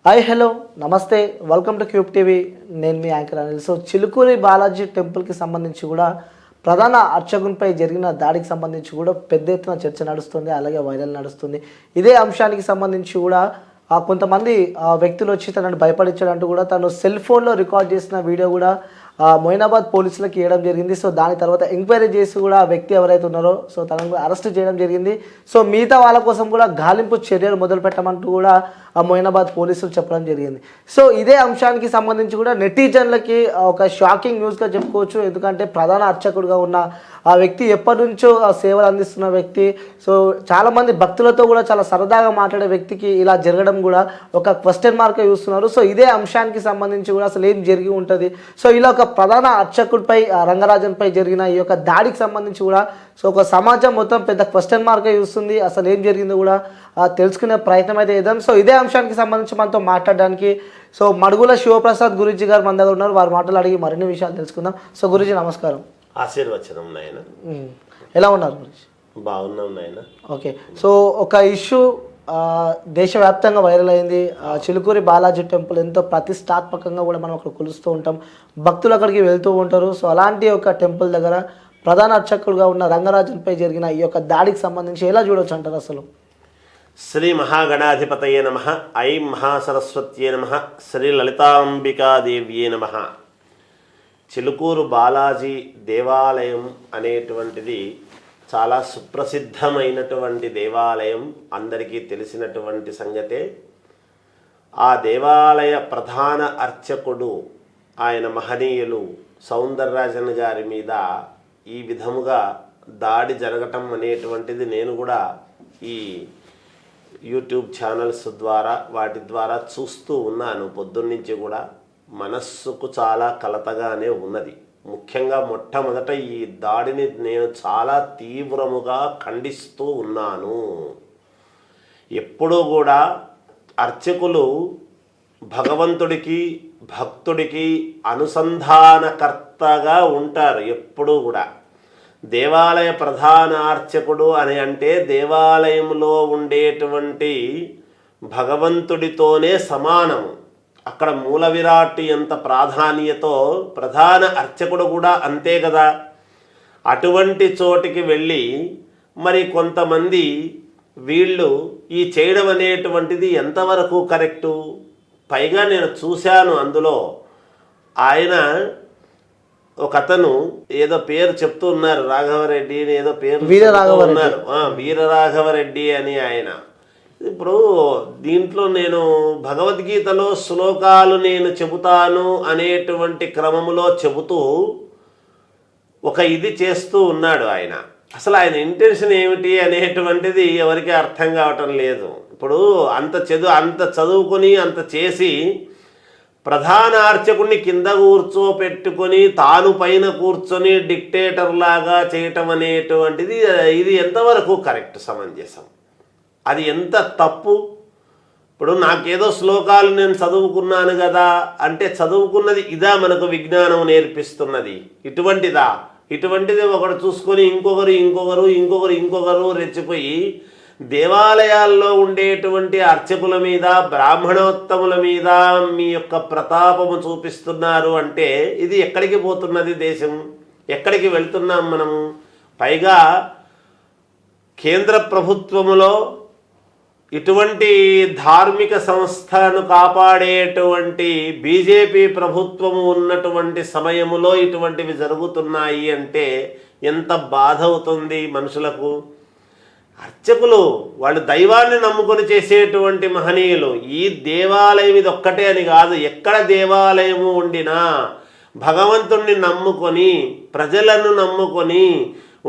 Hi hello నమస్తే welcome to cube TV. నేను మీ anchor Anil. So Chilukuri Balaji టెంపుల్కి సంబంధించి కూడా ప్రధాన అర్చకునిపై జరిగిన దాడికి సంబంధించి కూడా పెద్ద ఎత్తున చర్చ నడుస్తుంది, అలాగే వైరల్ నడుస్తుంది. ఇదే అంశానికి సంబంధించి కూడా కొంతమంది వ్యక్తులు వచ్చి తనను భయపడించాడంటూ కూడా తను సెల్ ఫోన్లో రికార్డ్ చేసిన వీడియో కూడా మొయినాబాద్ పోలీసులకు ఇవ్వడం జరిగింది. సో దాని తర్వాత ఎంక్వైరీ చేసి కూడా ఆ వ్యక్తి ఎవరైతే ఉన్నారో సో తనను అరెస్ట్ చేయడం జరిగింది. సో మిగతా వాళ్ళ కోసం కూడా గాలింపు చర్యలు మొదలు పెట్టమంటూ కూడా మొయినాబాద్ పోలీసులు చెప్పడం జరిగింది. సో ఇదే అంశానికి సంబంధించి కూడా నెటిజన్లకి ఒక షాకింగ్ న్యూస్గా చెప్పుకోవచ్చు. ఎందుకంటే ప్రధాన అర్చకుడుగా ఉన్న ఆ వ్యక్తి ఎప్పటి నుంచో సేవలు అందిస్తున్న వ్యక్తి. సో చాలామంది భక్తులతో కూడా చాలా సరదాగా మాట్లాడే వ్యక్తికి ఇలా జరగడం కూడా ఒక క్వశ్చన్ మార్క్గా చూస్తున్నారు. సో ఇదే అంశానికి సంబంధించి కూడా అసలు ఏం జరిగి ఉంటుంది, సో ఇలా ఒక ప్రధాన అర్చకుడిపై రంగరాజన్పై జరిగిన ఈ యొక్క దాడికి సంబంధించి కూడా సో ఒక సమాజం మొత్తం పెద్ద క్వశ్చన్ మార్క్గా చూస్తుంది. అసలు ఏం జరిగిందో కూడా తెలుసుకునే ప్రయత్నం అయితే చేద్దాం. సో ఇదే అంశానికి సంబంధించి మనతో మాట్లాడడానికి సో మడుగుల శివప్రసాద్ గురూజీ గారు మన దగ్గర ఉన్నారు. వారి మాటలు అడిగి మరిన్ని విషయాలు తెలుసుకుందాం. సో గురూజీ నమస్కారం. ఆశీర్వచనం నాయన. ఎలా ఉన్నారు గురూజీ? బాగున్నాం నాయన. ఓకే, సో ఒక ఇష్యూ దేశవ్యాప్తంగా వైరల్ అయింది. చిలుకూరి బాలాజీ టెంపుల్ ఎంతో ప్రతిష్టాత్మకంగా కూడా మనం అక్కడ కొలుస్తూ ఉంటాం, భక్తులు అక్కడికి వెళ్తూ ఉంటారు. సో అలాంటి ఒక టెంపుల్ దగ్గర ప్రధాన అర్చకులుగా ఉన్న రంగరాజన్పై జరిగిన ఈ యొక్క దాడికి సంబంధించి ఎలా చూడవచ్చు అంటారు అసలు? శ్రీ మహాగణాధిపతయే నమః, ఐం మహాసరస్వత్యే నమః, శ్రీ లలితాంబికాదేవ్యే నమః. చిలుకూరు బాలాజీ దేవాలయం అనేటువంటిది చాలా సుప్రసిద్ధమైనటువంటి దేవాలయం, అందరికీ తెలిసినటువంటి సంగతే. ఆ దేవాలయ ప్రధాన అర్చకుడు ఆయన మహనీయులు సౌందరరాజన్ గారి మీద ఈ విధముగా దాడి జరగటం అనేటువంటిది నేను కూడా ఈ యూట్యూబ్ ఛానల్స్ ద్వారా వాటి ద్వారా చూస్తూ ఉన్నాను. పొద్దున్నుంచి కూడా మనస్సుకు చాలా కలతగానే ఉన్నది. ముఖ్యంగా మొట్టమొదట ఈ దాడిని నేను చాలా తీవ్రముగా ఖండిస్తూ ఉన్నాను. ఎప్పుడూ కూడా అర్చకులు భగవంతుడికి భక్తుడికి అనుసంధానకర్తగా ఉంటారు. ఎప్పుడూ కూడా దేవాలయ ప్రధాన అర్చకుడు అని అంటే దేవాలయంలో ఉండేటువంటి భగవంతుడితోనే సమానము. అక్కడ మూల విరాట్ ఎంత ప్రాధాన్యతో ప్రధాన అర్చకుడు కూడా అంతే కదా. అటువంటి చోటికి వెళ్ళి మరి కొంతమంది వీళ్ళు ఈ చేయడం అనేటువంటిది ఎంతవరకు కరెక్టు? పైగా నేను చూశాను అందులో ఆయన ఒక అతను ఏదో పేరు చెప్తూ ఉన్నారు, రాఘవరెడ్డి అని ఏదో పేరు ఉన్నారు, వీరరాఘవరెడ్డి అని ఆయన. ఇప్పుడు దీంట్లో నేను భగవద్గీతలో శ్లోకాలు నేను చెబుతాను అనేటువంటి క్రమములో చెబుతూ ఒక ఇది చేస్తూ ఉన్నాడు ఆయన. అసలు ఆయన ఇంటెన్షన్ ఏమిటి అనేటువంటిది ఎవరికి అర్థం కావటం లేదు. ఇప్పుడు అంత చదువుకొని అంత చేసి ప్రధాన అర్చకుడిని కింద కూర్చోపెట్టుకొని తాను పైన కూర్చొని డిక్టేటర్ లాగా చేయటం అనేటువంటిది ఇది ఎంతవరకు కరెక్ట్, సమంజసం? అది ఎంత తప్పు? ఇప్పుడు నాకేదో శ్లోకాలు నేను చదువుకున్నాను కదా అంటే చదువుకున్నది ఇదా మనకు విజ్ఞానం నేర్పిస్తున్నది? ఇటువంటిది ఒకడు చూసుకొని ఇంకొకరు రెచ్చిపోయి దేవాలయాల్లో ఉండేటువంటి అర్చకుల మీద బ్రాహ్మణోత్తముల మీద మీ యొక్క ప్రతాపము చూపిస్తున్నారు అంటే ఇది ఎక్కడికి పోతున్నది దేశం? ఎక్కడికి వెళ్తున్నాం మనము? పైగా కేంద్ర ప్రభుత్వములో ఇటువంటి ధార్మిక సంస్థను కాపాడేటువంటి బీజేపీ ప్రభుత్వము ఉన్నటువంటి సమయములో ఇటువంటివి జరుగుతున్నాయి అంటే ఎంత బాధ అవుతుంది మనుషులకు. అర్చకులు వాళ్ళు దైవాన్ని నమ్ముకొని చేసేటువంటి మహనీయులు. ఈ దేవాలయం ఇది ఒక్కటే అని కాదు, ఎక్కడ దేవాలయము ఉండినా భగవంతుణ్ణి నమ్ముకొని ప్రజలను నమ్ముకొని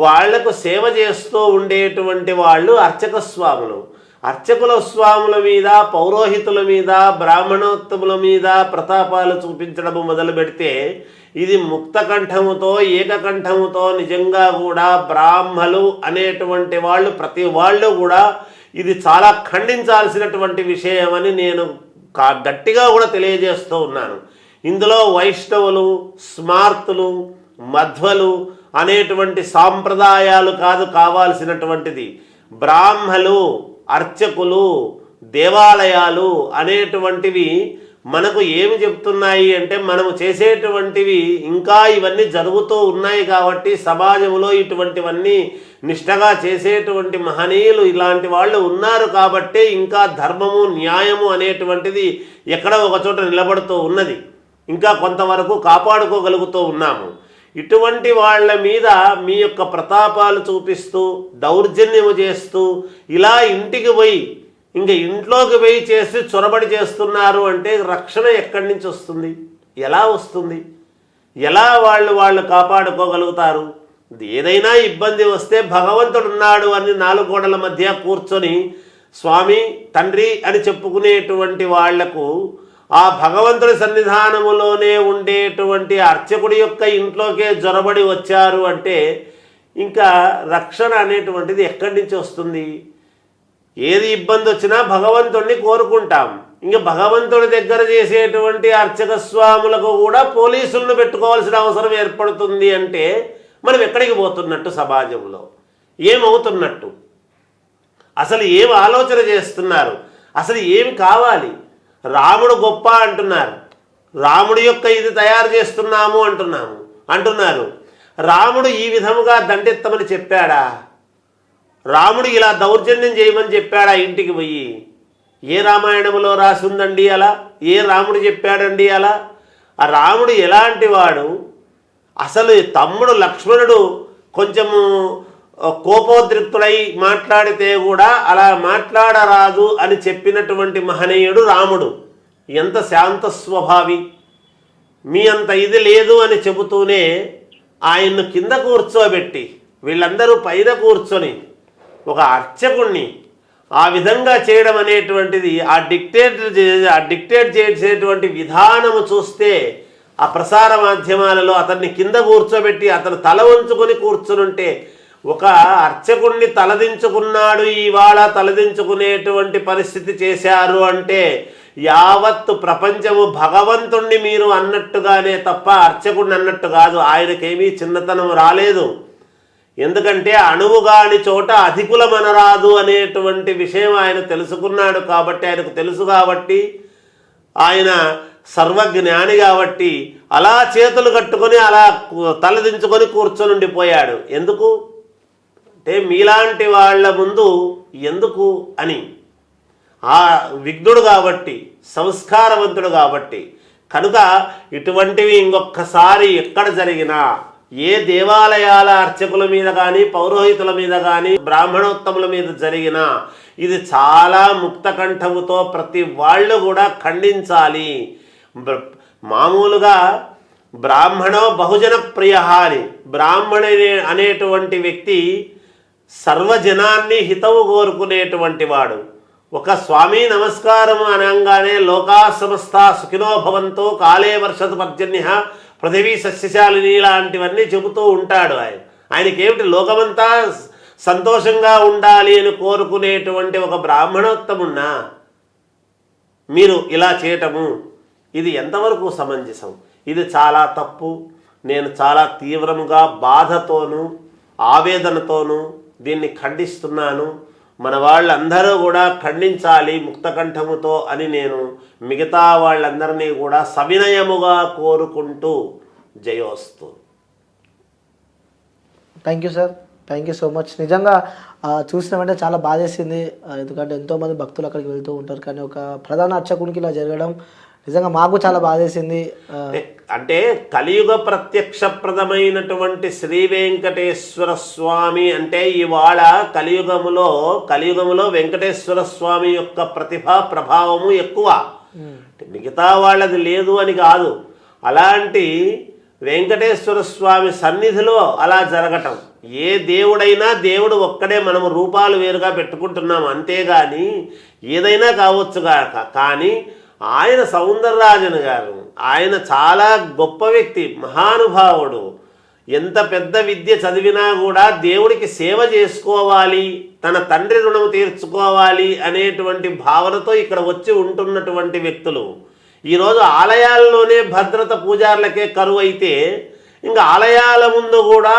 వాళ్లకు సేవ చేస్తూ ఉండేటువంటి వాళ్ళు అర్చక స్వాములు. అర్చకుల స్వాముల మీద, పౌరోహితుల మీద, బ్రాహ్మణోత్తముల మీద ప్రతాపాలు చూపించడం మొదలు పెడితే ఇది ముక్తకంఠముతో ఏకకంఠముతో నిజంగా కూడా బ్రాహ్మలు అనేటువంటి వాళ్ళు ప్రతి వాళ్ళు కూడా ఇది చాలా ఖండించాల్సినటువంటి విషయమని నేను గట్టిగా కూడా తెలియజేస్తూ ఉన్నాను. ఇందులో వైష్ణవులు, స్మార్తులు, మధ్వలు అనేటువంటి సాంప్రదాయాలు కాదు కావాల్సినటువంటిది. బ్రాహ్మలు, అర్చకులు, దేవాలయాలు అనేటువంటివి మనకు ఏమి చెప్తున్నాయి అంటే మనము చేసేటువంటివి ఇంకా ఇవన్నీ జరుగుతూ ఉన్నాయి కాబట్టి సమాజంలో ఇటువంటివన్నీ నిష్టగా చేసేటువంటి మహనీయులు ఇలాంటి వాళ్ళు ఉన్నారు కాబట్టే ఇంకా ధర్మము న్యాయము అనేటువంటిది ఎక్కడ ఒక చోట నిలబడుతూ ఉన్నది, ఇంకా కొంతవరకు కాపాడుకోగలుగుతూ ఉన్నాము. ఇటువంటి వాళ్ళ మీద మీ యొక్క ప్రతాపాలు చూపిస్తూ దౌర్జన్యము చేస్తూ ఇలా ఇంటికి పోయి ఇంకా ఇంట్లోకి పోయి చేసి చొరబడి చేస్తున్నారు అంటే రక్షణ ఎక్కడి నుంచి వస్తుంది, ఎలా వస్తుంది, ఎలా వాళ్ళు కాపాడుకోగలుగుతారు? ఏదైనా ఇబ్బంది వస్తే భగవంతుడు ఉన్నాడు అని నాలుగు గోడల మధ్య కూర్చొని స్వామి తండ్రి అని చెప్పుకునేటువంటి వాళ్లకు ఆ భగవంతుడి సన్నిధానములోనే ఉండేటువంటి అర్చకుడి యొక్క ఇంట్లోకే జొరబడి వచ్చారు అంటే ఇంకా రక్షణ అనేటువంటిది ఎక్కడి నుంచి వస్తుంది? ఏది ఇబ్బంది వచ్చినా భగవంతుడిని కోరుకుంటాం. ఇంకా భగవంతుడి దగ్గర చేసేటువంటి అర్చక స్వాములకు కూడా పోలీసులను పెట్టుకోవాల్సిన అవసరం ఏర్పడుతుంది అంటే మనం ఎక్కడికి పోతున్నట్టు? సమాజంలో ఏమవుతున్నట్టు? అసలు ఏం ఆలోచన చేస్తున్నారు? అసలు ఏమి కావాలి? రాముడు గొప్ప అంటున్నారు, రాముడి యొక్క ఇది తయారు చేస్తున్నాము అంటున్నారు. రాముడు ఈ విధముగా దండెత్తమని చెప్పాడా? రాముడు ఇలా దౌర్జన్యం చేయమని చెప్పాడా ఇంటికి పోయి? ఏ రామాయణంలో రాసి ఉందండి అలా? ఏ రాముడు చెప్పాడండి అలా? ఆ రాముడు ఎలాంటి వాడు? అసలు తమ్ముడు లక్ష్మణుడు కొంచెము కోపోద్రిక్తుడై మాట్లాడితే కూడా అలా మాట్లాడరాదు అని చెప్పినటువంటి మహనీయుడు రాముడు. ఎంత శాంత స్వభావి, మీ అంత ఇది లేదు అని చెబుతూనే ఆయన్ను కింద కూర్చోబెట్టి వీళ్ళందరూ పైన కూర్చొని ఒక అర్చకుణ్ణి ఆ విధంగా చేయడం అనేటువంటిది ఆ డిక్టేట్ చేసేటువంటి విధానము చూస్తే ఆ ప్రసార మాధ్యమాలలో అతన్ని కింద కూర్చోబెట్టి అతను తల వంచుకొని కూర్చునుంటే ఒక అర్చకుణ్ణి తలదించుకున్నాడు, ఇవాళ తలదించుకునేటువంటి పరిస్థితి చేశారు అంటే యావత్తు ప్రపంచము భగవంతుణ్ణి మీరు అన్నట్టుగానే తప్ప అర్చకుడిని అన్నట్టు కాదు. ఆయనకేమీ చిన్నతనం రాలేదు. ఎందుకంటే అణువుగాని చోట అధికులమనరాదు అనేటువంటి విషయం ఆయన తెలుసుకున్నాడు కాబట్టి, ఆయనకు తెలుసు కాబట్టి, ఆయన సర్వజ్ఞాని కాబట్టి అలా చేతులు కట్టుకొని అలా తలదించుకొని కూర్చొని ఉండిపోయాడు. ఎందుకు అంటే మీలాంటి వాళ్ళ ముందు ఎందుకు అని. ఆ విఘ్నుడు కాబట్టి, సంస్కారవంతుడు కాబట్టి. కనుక ఇటువంటివి ఇంకొకసారి ఎక్కడ జరిగినా, ఏ దేవాలయాల అర్చకుల మీద కానీ పౌరోహితుల మీద కానీ బ్రాహ్మణోత్తముల మీద జరిగినా ఇది చాలా ముక్తకంఠముతో ప్రతి వాళ్ళు కూడా ఖండించాలి. మామూలుగా బ్రాహ్మణో బహుజన ప్రియ అని, బ్రాహ్మణుని అనేటువంటి వ్యక్తి సర్వజనాన్ని హితవు కోరుకునేటువంటి వాడు. ఒక స్వామి నమస్కారం అనగానే లోకా సమస్త సుఖినో భవంతో కాలే వర్షతు పర్జన్య పృథివీ సస్యశాలిని లాంటివన్నీ చెబుతూ ఉంటాడు. ఆయనకేమిటి లోకమంతా సంతోషంగా ఉండాలి అని కోరుకునేటువంటి ఒక బ్రాహ్మణోత్తమున్నా మీరు ఇలా చేయటము ఇది ఎంతవరకు సమంజసం? ఇది చాలా తప్పు. నేను చాలా తీవ్రంగా బాధతోనూ ఆవేదనతోనూ దీన్ని ఖండిస్తున్నాను. మన వాళ్ళందరూ కూడా ఖండించాలి ముక్తకంఠముతో అని నేను మిగతా వాళ్ళందరినీ కూడా సవినయముగా కోరుకుంటూ జయోస్తు. Thank you sir, thank you so much. నిజంగా చూసినామంటే చాలా బాధేసింది. ఎందుకంటే ఎంతోమంది భక్తులు అక్కడికి వెళ్తూ ఉంటారు, కానీ ఒక ప్రధాన అర్చకునికి ఇలా జరగడం నిజంగా మాకు చాలా బాధేసింది. అంటే కలియుగ ప్రత్యక్షప్రదమైనటువంటి శ్రీ వెంకటేశ్వర స్వామి అంటే ఇవాళ కలియుగములో వెంకటేశ్వర స్వామి యొక్క ప్రతిభ ప్రభావము ఎక్కువ. మిగతా వాళ్ళది లేదు అని కాదు. అలాంటి వెంకటేశ్వర స్వామి సన్నిధిలో అలా జరగటం, ఏ దేవుడైనా దేవుడు ఒక్కడే, మనము రూపాలు వేరుగా పెట్టుకుంటున్నాం అంతేగాని ఏదైనా కావచ్చు కానీ ఆయన సౌందరరాజన్ గారు ఆయన చాలా గొప్ప వ్యక్తి, మహానుభావుడు. ఎంత పెద్ద విద్య చదివినా కూడా దేవుడికి సేవ చేసుకోవాలి, తన తండ్రి రుణం తీర్చుకోవాలి అనేటువంటి భావనతో ఇక్కడ వచ్చి ఉంటున్నటువంటి వ్యక్తులు ఈరోజు ఆలయాల్లోనే భద్రత పూజారులకే కరువు అయితే ఇంకా ఆలయాల ముందు కూడా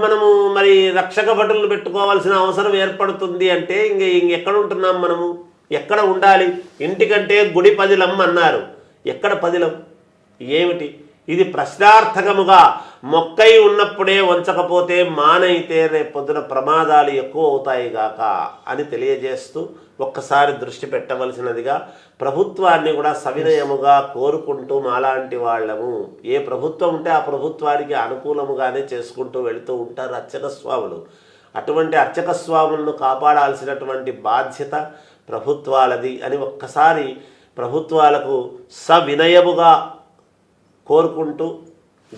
మనము మరి రక్షక భటులను పెట్టుకోవాల్సిన అవసరం ఏర్పడుతుంది అంటే ఇంకెక్కడ ఉంటున్నాం మనము? ఎక్కడ ఉండాలి? ఇంటికంటే గుడి పదిలం అన్నారు. ఎక్కడ పదిలం? ఏమిటి ఇది? ప్రశ్నార్థకముగా మొక్కై ఉన్నప్పుడే వంచకపోతే మానైతే రేపొద్దున ప్రమాదాలు ఎక్కువ అవుతాయి గాక అని తెలియజేస్తూ ఒక్కసారి దృష్టి పెట్టవలసినదిగా ప్రభుత్వాన్ని కూడా సవినయముగా కోరుకుంటూ మాలాంటి వాళ్ళము, ఏ ప్రభుత్వం ఉంటే ఆ ప్రభుత్వానికి అనుకూలముగానే చేసుకుంటూ వెళుతూ ఉంటారు అర్చక స్వాములు. అటువంటి అర్చక స్వాములను కాపాడాల్సినటువంటి బాధ్యత ప్రభుత్వాలది అని ఒక్కసారి ప్రభుత్వాలకు సవినయముగా కోరుకుంటూ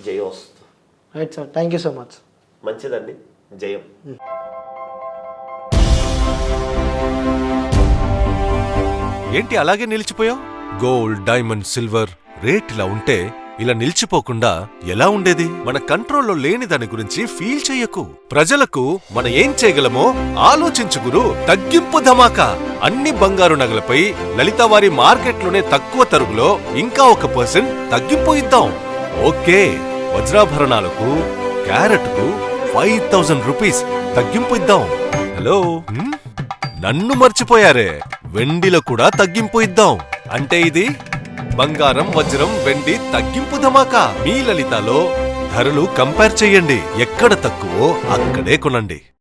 జయోస్తు. Right sir, thank you so much. మంచిదండి, జయం. ఏంటి అలాగే నిలిచిపోయావు? గోల్డ్, డైమండ్, సిల్వర్ రేట్ ఇలా ఉంటే ఇలా నిలిచిపోకుండా ఎలా ఉండేది? మన కంట్రోల్లో లేని దాని గురించి ఫీల్ చెయ్యకు. ప్రజలకు మనం ఏం చేయగలమో ఆలోచించు గురు. తగ్గింపు ధమాకా. అన్ని బంగారు నగలపై లలితవారి మార్కెట్లోనే తక్కువ తరుగులో ఇంకా 1% తగ్గింపు ఇద్దాం. ఓకే, వజ్రాభరణాలకు క్యారెట్కు 5000 రూపీస్ తగ్గింపు ఇద్దాం. హలో, నన్ను మర్చిపోయారే, వెండిలో కూడా తగ్గింపు ఇద్దాం. అంటే ఇది బంగారం, వజ్రం, వెండి తగ్గింపు ధమాకా. మీ లలితలో ధరలు కంపేర్ చెయ్యండి. ఎక్కడ తక్కువో అక్కడే కొనండి.